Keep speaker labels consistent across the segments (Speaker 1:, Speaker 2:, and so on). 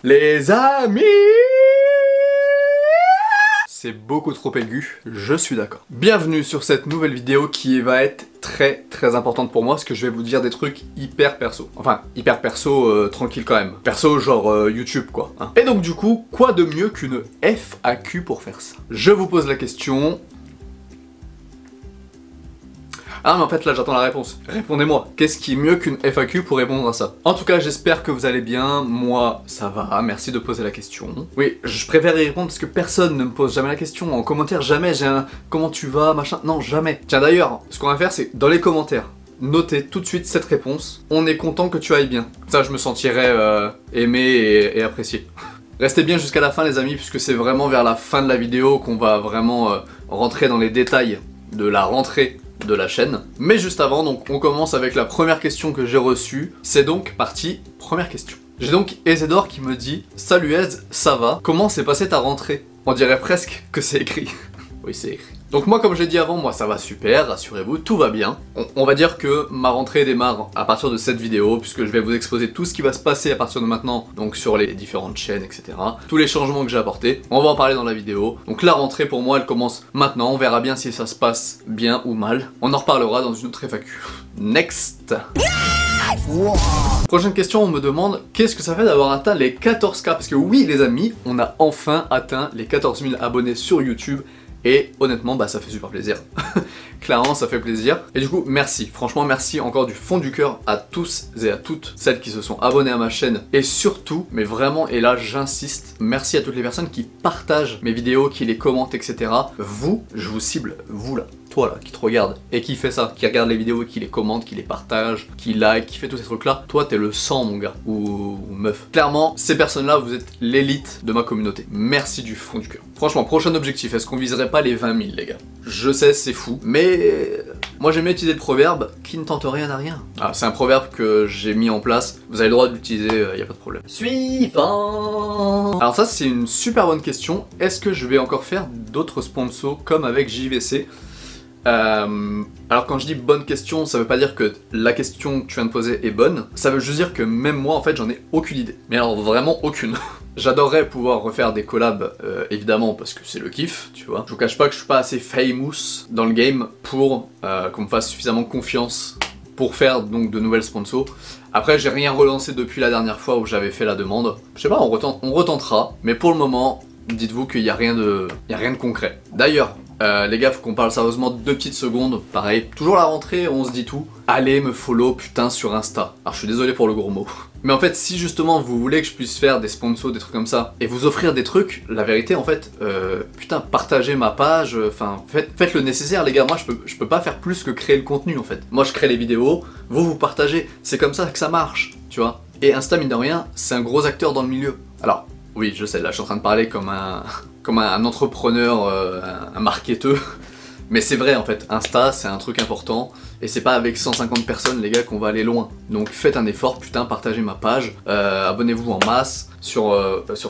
Speaker 1: Les amis, c'est beaucoup trop aigu, je suis d'accord. Bienvenue sur cette nouvelle vidéo qui va être très importante pour moi parce que je vais vous dire des trucs hyper perso. Enfin, hyper perso, tranquille quand même. Perso genre YouTube quoi. Hein. Et donc du coup, quoi de mieux qu'une FAQ pour faire ça? Je vous pose la question... Ah mais en fait là j'attends la réponse. Répondez-moi, qu'est-ce qui est mieux qu'une FAQ pour répondre à ça? En tout cas j'espère que vous allez bien, moi ça va, merci de poser la question. Oui, je préfère y répondre parce que personne ne me pose jamais la question, en commentaire jamais j'ai un comment tu vas, machin, non jamais. Tiens d'ailleurs, ce qu'on va faire c'est dans les commentaires, notez tout de suite cette réponse, on est content que tu ailles bien. Ça je me sentirais aimé et apprécié. Restez bien jusqu'à la fin les amis puisque c'est vraiment vers la fin de la vidéo qu'on va vraiment rentrer dans les détails de la rentrée de la chaîne. Mais juste avant, donc on commence avec la première question que j'ai reçue. C'est donc parti, première question. J'ai donc Ezedor qui me dit « Salut Ez, ça va? Comment s'est passée ta rentrée ?» On dirait presque que c'est écrit. Oui, c'est écrit. Donc moi, comme j'ai dit avant, moi ça va super, rassurez-vous, tout va bien. On va dire que ma rentrée démarre à partir de cette vidéo, puisque je vais vous exposer tout ce qui va se passer à partir de maintenant, donc sur les différentes chaînes, etc. Tous les changements que j'ai apportés, on va en parler dans la vidéo. Donc la rentrée pour moi, elle commence maintenant, on verra bien si ça se passe bien ou mal. On en reparlera dans une autre FAQ. Next. Wow. Prochaine question, on me demande qu'est-ce que ça fait d'avoir atteint les 14K? Parce que oui les amis, on a enfin atteint les 14 000 abonnés sur YouTube. Et honnêtement, bah ça fait super plaisir. Clairement, ça fait plaisir. Et du coup, merci. Franchement, merci encore du fond du cœur à tous et à toutes celles qui se sont abonnées à ma chaîne. Et surtout, mais vraiment, et là j'insiste, merci à toutes les personnes qui partagent mes vidéos, qui les commentent, etc. Vous, je vous cible, vous là. Toi là, qui te regarde et qui fait ça, qui regarde les vidéos, qui les commente, qui les partage, qui like, qui fait tous ces trucs là, toi t'es le sang mon gars, ou meuf. Clairement, ces personnes là, vous êtes l'élite de ma communauté. Merci du fond du cœur. Franchement, prochain objectif, est-ce qu'on viserait pas les 20 000 les gars? Je sais, c'est fou, mais moi j'aime bien utiliser le proverbe qui ne tente rien à rien. Ah, c'est un proverbe que j'ai mis en place, vous avez le droit de l'utiliser, y a pas de problème. Suivant. Alors ça c'est une super bonne question, est-ce que je vais encore faire d'autres sponsors comme avec JVC? Alors quand je dis bonne question, ça veut pas dire que la question que tu viens de poser est bonne, ça veut juste dire que même moi en fait j'en ai aucune idée. Mais alors vraiment aucune. J'adorerais pouvoir refaire des collabs, évidemment parce que c'est le kiff, tu vois. Je vous cache pas que je suis pas assez famous dans le game pour qu'on me fasse suffisamment confiance pour faire donc de nouvelles sponsors. Après j'ai rien relancé depuis la dernière fois où j'avais fait la demande. Je sais pas, on retentera, mais pour le moment, dites-vous qu'il y a rien de concret. D'ailleurs, les gars, faut qu'on parle sérieusement 2 petites secondes, pareil, toujours la rentrée, on se dit tout. Allez me follow putain sur Insta. Alors je suis désolé pour le gros mot. Mais en fait, si justement vous voulez que je puisse faire des sponsors, des trucs comme ça, et vous offrir des trucs, la vérité en fait, putain, partagez ma page, enfin, faites le nécessaire les gars, moi je peux pas faire plus que créer le contenu en fait. Moi je crée les vidéos, vous partagez, c'est comme ça que ça marche, tu vois. Et Insta, mine de rien, c'est un gros acteur dans le milieu. Alors, oui, je sais, là je suis en train de parler comme un entrepreneur, un marketeur. Mais c'est vrai en fait, Insta c'est un truc important et c'est pas avec 150 personnes les gars qu'on va aller loin. Donc faites un effort, putain, partagez ma page, abonnez-vous en masse sur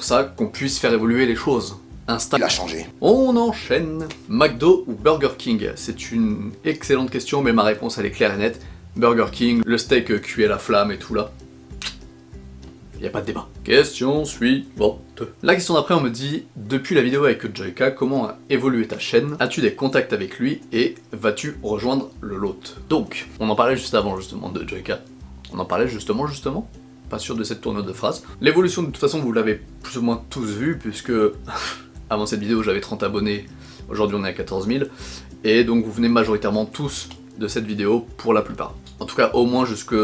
Speaker 1: ça, qu'on puisse faire évoluer les choses. Insta
Speaker 2: il a changé.
Speaker 1: On enchaîne. McDo ou Burger King? C'est une excellente question mais ma réponse elle est claire et nette. Burger King, le steak cuit à la flamme et tout là. Y a pas de débat. Question suivante. La question d'après on me dit, depuis la vidéo avec Joyka, comment a évolué ta chaîne? As-tu des contacts avec lui et vas-tu rejoindre le lot? Donc, on en parlait juste avant justement de Joyka. On en parlait justement pas sûr de cette tournure de phrase. L'évolution de toute façon vous l'avez plus ou moins tous vu puisque avant cette vidéo j'avais 30 abonnés, aujourd'hui on est à 14 000 et donc vous venez majoritairement tous de cette vidéo pour la plupart. En tout cas au moins jusque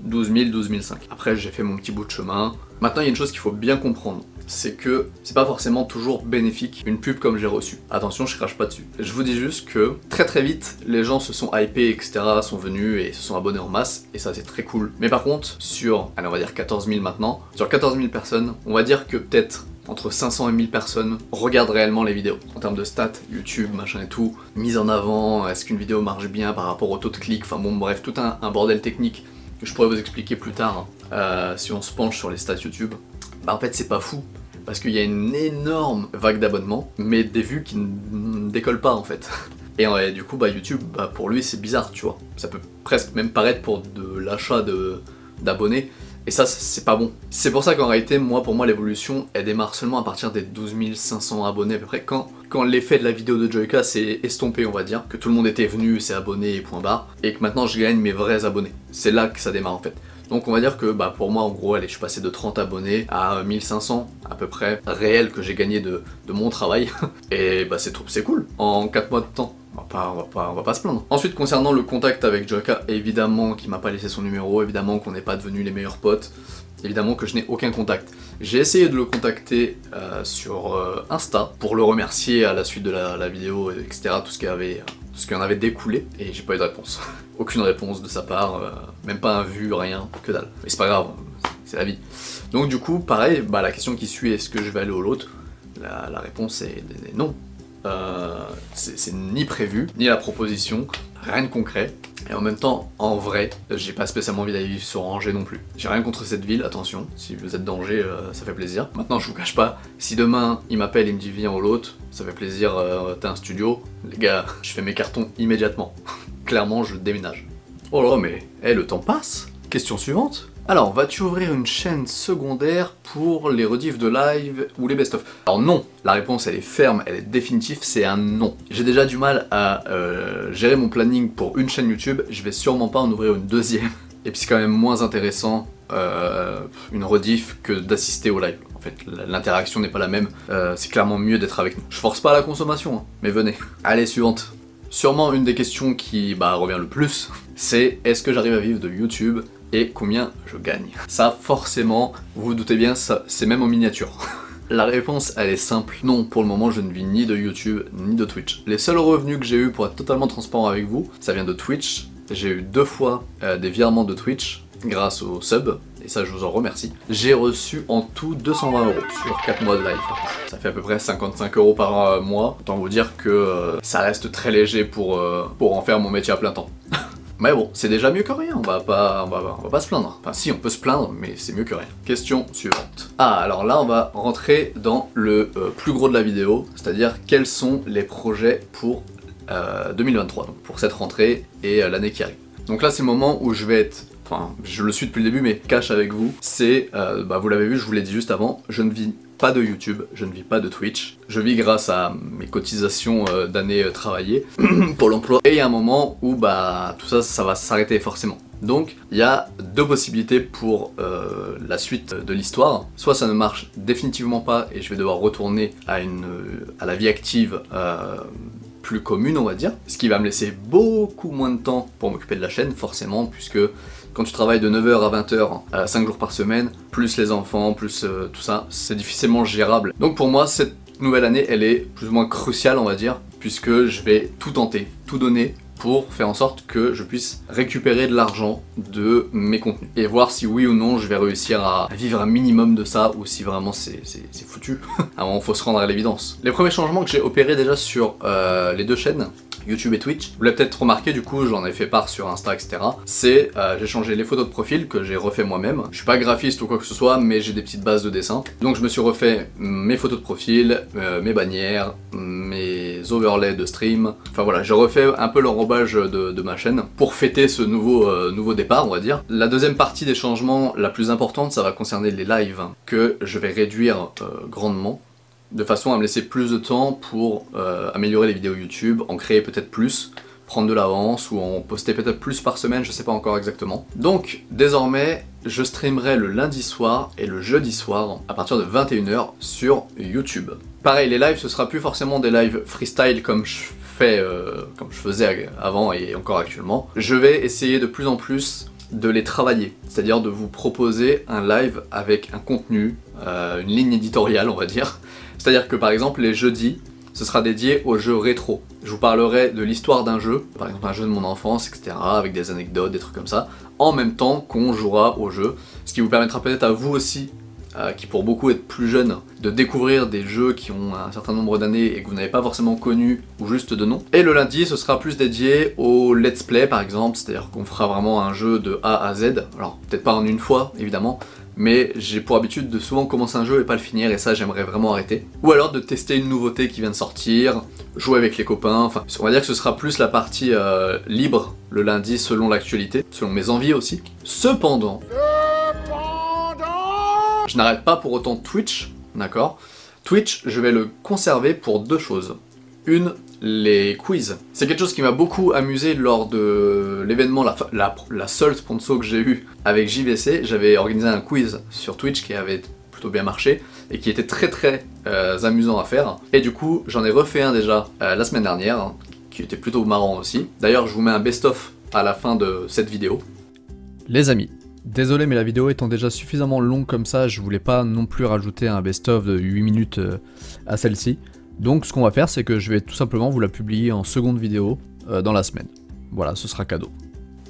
Speaker 1: 12 000, 12 500. Après j'ai fait mon petit bout de chemin. Maintenant il y a une chose qu'il faut bien comprendre, c'est que c'est pas forcément toujours bénéfique une pub comme j'ai reçu. Attention, je crache pas dessus. Je vous dis juste que très vite les gens se sont hypés, etc., sont venus et se sont abonnés en masse et ça c'est très cool. Mais par contre sur, allez on va dire 14 000 maintenant, sur 14 000 personnes, on va dire que peut-être entre 500 et 1000 personnes regardent réellement les vidéos. En termes de stats, YouTube, machin et tout, mise en avant, est-ce qu'une vidéo marche bien par rapport au taux de clic, enfin bon bref, tout un bordel technique que je pourrais vous expliquer plus tard si on se penche sur les stats YouTube. Bah en fait c'est pas fou, parce qu'il y a une énorme vague d'abonnements, mais des vues qui ne décollent pas en fait. Et du coup bah YouTube, bah, pour lui c'est bizarre tu vois. Ça peut presque même paraître pour de l'achat d'abonnés, Et ça, c'est pas bon. C'est pour ça qu'en réalité, pour moi, l'évolution, elle démarre seulement à partir des 12 500 abonnés à peu près, quand l'effet de la vidéo de Joyka s'est estompé, on va dire, que tout le monde était venu, s'est abonné et point barre, et que maintenant je gagne mes vrais abonnés. C'est là que ça démarre en fait. Donc on va dire que pour moi en gros allez, je suis passé de 30 abonnés à 1500 à peu près réels que j'ai gagné de mon travail et c'est cool en 4 mois de temps. On va pas se plaindre. Ensuite concernant le contact avec Joyka, évidemment qu'il m'a pas laissé son numéro, évidemment qu'on n'est pas devenus les meilleurs potes, évidemment que je n'ai aucun contact. J'ai essayé de le contacter sur Insta pour le remercier à la suite de la vidéo, etc. Tout ce qui en avait découlé, et j'ai pas eu de réponse. Aucune réponse de sa part, même pas un vu, rien, que dalle. Mais c'est pas grave, c'est la vie. Donc du coup, pareil, la question qui suit, est-ce que je vais aller au lot? La réponse est non. C'est ni prévu, ni la proposition, rien de concret. Et en même temps, en vrai, j'ai pas spécialement envie d'aller vivre sur Angers non plus. J'ai rien contre cette ville, attention, si vous êtes d'Angers, ça fait plaisir. Maintenant, je vous cache pas, si demain il m'appelle et me dit viens au lot, ça fait plaisir, t'as un studio, les gars, je fais mes cartons immédiatement. Clairement, je déménage. Oh là, mais le temps passe. Question suivante. Alors, vas-tu ouvrir une chaîne secondaire pour les rediffs de live ou les best-of? Alors non, la réponse elle est ferme, elle est définitive, c'est un non. J'ai déjà du mal à gérer mon planning pour une chaîne YouTube, je vais sûrement pas en ouvrir une deuxième. Et puis c'est quand même moins intéressant une rediff que d'assister au live. En fait, l'interaction n'est pas la même, c'est clairement mieux d'être avec nous. Je force pas la consommation, hein, mais venez. Allez, suivante. Sûrement une des questions qui revient le plus, c'est est-ce que j'arrive à vivre de YouTube et combien je gagne? Ça, forcément, vous vous doutez bien, c'est même en miniature. La réponse, elle est simple. Non, pour le moment, je ne vis ni de YouTube, ni de Twitch. Les seuls revenus que j'ai eu, pour être totalement transparent avec vous, ça vient de Twitch. J'ai eu 2 fois des virements de Twitch, grâce au sub, et ça, je vous en remercie. J'ai reçu en tout 220 € sur 4 mois de live. Ça fait à peu près 55 € par mois. Autant vous dire que ça reste très léger pour en faire mon métier à plein temps. Mais bon, c'est déjà mieux que rien, on va pas se plaindre. Enfin si, on peut se plaindre, mais c'est mieux que rien. Question suivante. Ah, alors là, on va rentrer dans le plus gros de la vidéo, c'est-à-dire quels sont les projets pour 2023, donc pour cette rentrée et l'année qui arrive. Donc là, c'est le moment où je vais être... Enfin, je le suis depuis le début, mais cash avec vous, c'est, vous l'avez vu, je vous l'ai dit juste avant, je ne vis pas de YouTube, je ne vis pas de Twitch, je vis grâce à mes cotisations d'années travaillées pour l'emploi, et il y a un moment où tout ça, ça va s'arrêter forcément. Donc il y a 2 possibilités pour la suite de l'histoire, soit ça ne marche définitivement pas et je vais devoir retourner à la vie active plus commune on va dire, ce qui va me laisser beaucoup moins de temps pour m'occuper de la chaîne forcément, puisque quand tu travailles de 9h à 20h, 5 jours par semaine, plus les enfants, plus tout ça, c'est difficilement gérable. Donc pour moi, cette nouvelle année, elle est plus ou moins cruciale, on va dire, puisque je vais tout tenter, tout donner pour faire en sorte que je puisse récupérer de l'argent de mes contenus. Et voir si oui ou non je vais réussir à vivre un minimum de ça, ou si vraiment c'est foutu. À un moment, faut se rendre à l'évidence. Les premiers changements que j'ai opérés déjà sur les 2 chaînes, YouTube et Twitch, vous l'avez peut-être remarqué, du coup j'en ai fait part sur Insta, etc. C'est, j'ai changé les photos de profil que j'ai refait moi-même. Je suis pas graphiste ou quoi que ce soit, mais j'ai des petites bases de dessin. Donc je me suis refait mes photos de profil, mes bannières, mes overlays de stream. Enfin voilà, j'ai refait un peu l'enrobage de ma chaîne pour fêter ce nouveau départ, on va dire. La deuxième partie des changements, la plus importante, ça va concerner les lives, que je vais réduire grandement, de façon à me laisser plus de temps pour améliorer les vidéos YouTube, en créer peut-être plus, prendre de l'avance ou en poster peut-être plus par semaine, je sais pas encore exactement. Donc désormais, je streamerai le lundi soir et le jeudi soir à partir de 21h sur YouTube. Pareil, les lives, ce sera plus forcément des lives freestyle comme je faisais avant et encore actuellement. Je vais essayer de plus en plus de les travailler, c'est-à-dire de vous proposer un live avec un contenu, une ligne éditoriale on va dire. C'est-à-dire que par exemple les jeudis, ce sera dédié aux jeux rétro. Je vous parlerai de l'histoire d'un jeu, par exemple un jeu de mon enfance, etc. avec des anecdotes, des trucs comme ça, en même temps qu'on jouera au jeu, ce qui vous permettra peut-être à vous aussi, qui pour beaucoup êtes plus jeunes, de découvrir des jeux qui ont un certain nombre d'années et que vous n'avez pas forcément connus ou juste de nom. Et le lundi, ce sera plus dédié au let's play par exemple, c'est-à-dire qu'on fera vraiment un jeu de A à Z, alors peut-être pas en une fois évidemment, mais j'ai pour habitude de souvent commencer un jeu et pas le finir, et ça j'aimerais vraiment arrêter. Ou alors de tester une nouveauté qui vient de sortir, jouer avec les copains, enfin on va dire que ce sera plus la partie libre le lundi selon l'actualité, selon mes envies aussi. Cependant, je n'arrête pas pour autant Twitch, d'accord? Twitch, je vais le conserver pour deux choses. Une, les quiz. C'est quelque chose qui m'a beaucoup amusé lors de l'événement, la seule sponsor que j'ai eu avec JVC. J'avais organisé un quiz sur Twitch qui avait plutôt bien marché et qui était très amusant à faire. Et du coup, j'en ai refait un déjà la semaine dernière, hein, qui était plutôt marrant aussi. D'ailleurs, je vous mets un best-of à la fin de cette vidéo. Les amis, désolé mais la vidéo étant déjà suffisamment longue comme ça, je voulais pas non plus rajouter un best-of de 8 minutes à celle-ci. Donc ce qu'on va faire, c'est que je vais tout simplement vous la publier en seconde vidéo dans la semaine. Voilà, ce sera cadeau.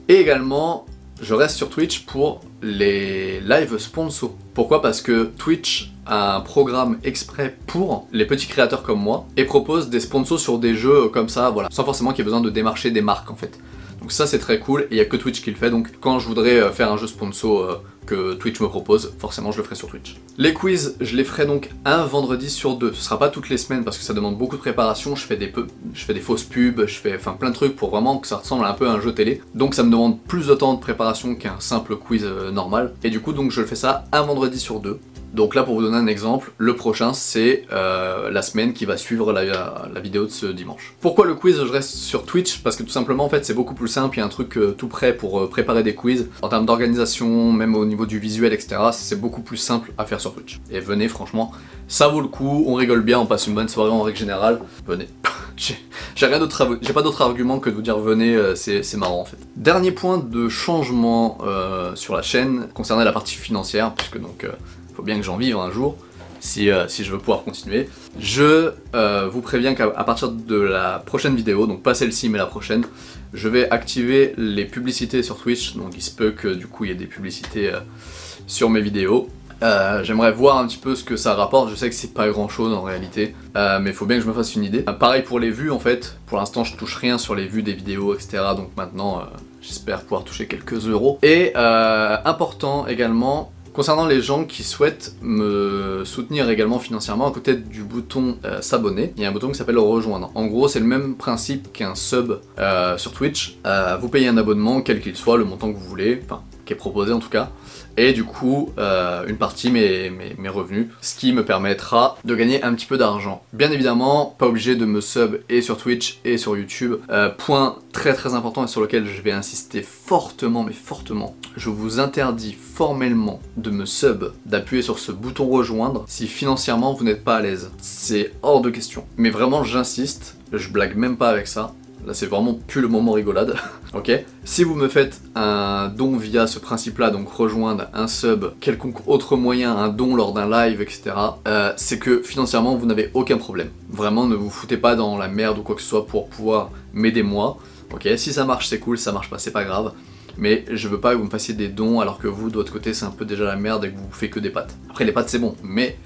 Speaker 1: Et également, je reste sur Twitch pour les live sponsors. Pourquoi? Parce que Twitch a un programme exprès pour les petits créateurs comme moi et propose des sponsors sur des jeux comme ça, voilà, sans forcément qu'il y ait besoin de démarcher des marques en fait. Donc ça c'est très cool et il n'y a que Twitch qui le fait, donc quand je voudrais faire un jeu sponsor que Twitch me propose, forcément je le ferai sur Twitch. Les quiz, je les ferai donc un vendredi sur deux. Ce sera pas toutes les semaines parce que ça demande beaucoup de préparation, je fais des fausses pubs, je fais plein de trucs pour vraiment que ça ressemble un peu à un jeu télé. Donc ça me demande plus de temps de préparation qu'un simple quiz normal. Et du coup donc je fais ça un vendredi sur deux. Donc là pour vous donner un exemple, le prochain c'est la semaine qui va suivre la vidéo de ce dimanche. Pourquoi le quiz je reste sur Twitch? Parce que tout simplement en fait c'est beaucoup plus simple, il y a un truc tout prêt pour préparer des quiz. En termes d'organisation, même au niveau du visuel etc, c'est beaucoup plus simple à faire sur Twitch. Et venez franchement, ça vaut le coup, on rigole bien, on passe une bonne soirée en règle générale, venez. J'ai pas d'autre argument que de vous dire venez, c'est marrant en fait. Dernier point de changement sur la chaîne concernant la partie financière, puisque donc faut bien que j'en vive un jour, si je veux pouvoir continuer. Je vous préviens qu'à partir de la prochaine vidéo, donc pas celle-ci mais la prochaine, je vais activer les publicités sur Twitch, donc il se peut que du coup il y ait des publicités sur mes vidéos. J'aimerais voir un petit peu ce que ça rapporte, je sais que c'est pas grand chose en réalité, mais il faut bien que je me fasse une idée. Pareil pour les vues en fait, pour l'instant je touche rien sur les vues des vidéos etc, donc maintenant j'espère pouvoir toucher quelques euros. Et important également, concernant les gens qui souhaitent me soutenir également financièrement, à côté du bouton s'abonner, il y a un bouton qui s'appelle rejoindre. En gros c'est le même principe qu'un sub sur Twitch, vous payez un abonnement quel qu'il soit, le montant que vous voulez, enfin qui est proposé en tout cas, et du coup une partie mes revenus, ce qui me permettra de gagner un petit peu d'argent. Bien évidemment, pas obligé de me sub et sur Twitch et sur YouTube. Point très important et sur lequel je vais insister fortement, mais fortement, je vous interdis formellement de me sub, d'appuyer sur ce bouton rejoindre si financièrement vous n'êtes pas à l'aise. C'est hors de question. Mais vraiment j'insiste, je blague même pas avec ça. Là c'est vraiment plus le moment rigolade, ok? Si vous me faites un don via ce principe-là, donc rejoindre, un sub, quelconque autre moyen, un don lors d'un live, etc., c'est que financièrement vous n'avez aucun problème. Vraiment ne vous foutez pas dans la merde ou quoi que ce soit pour pouvoir m'aider moi, ok? Si ça marche c'est cool, si ça marche pas c'est pas grave. Mais je veux pas que vous me fassiez des dons alors que vous de votre côté c'est un peu déjà la merde et que vous faites que des pâtes. Après les pâtes c'est bon, mais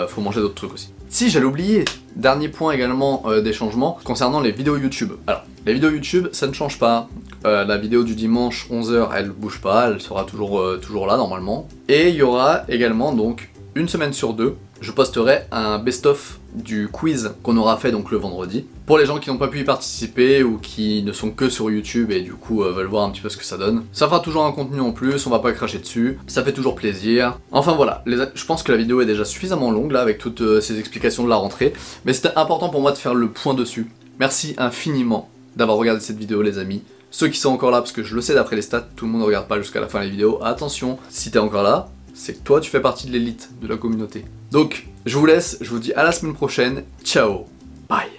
Speaker 1: faut manger d'autres trucs aussi. Si j'allais oublier, dernier point également des changements concernant les vidéos YouTube. Alors les vidéos YouTube ça ne change pas, la vidéo du dimanche 11h elle bouge pas, elle sera toujours là normalement. Et il y aura également donc une semaine sur deux, je posterai un best-of du quiz qu'on aura fait donc le vendredi. Pour les gens qui n'ont pas pu y participer ou qui ne sont que sur YouTube et du coup veulent voir un petit peu ce que ça donne. Ça fera toujours un contenu en plus, on va pas cracher dessus, ça fait toujours plaisir. Enfin voilà, je pense que la vidéo est déjà suffisamment longue là avec toutes ces explications de la rentrée, mais c'était important pour moi de faire le point dessus. Merci infiniment d'avoir regardé cette vidéo les amis. Ceux qui sont encore là, parce que je le sais d'après les stats, tout le monde ne regarde pas jusqu'à la fin des vidéos, attention, si t'es encore là, c'est que toi tu fais partie de l'élite de la communauté. Donc je vous laisse, je vous dis à la semaine prochaine, ciao, bye.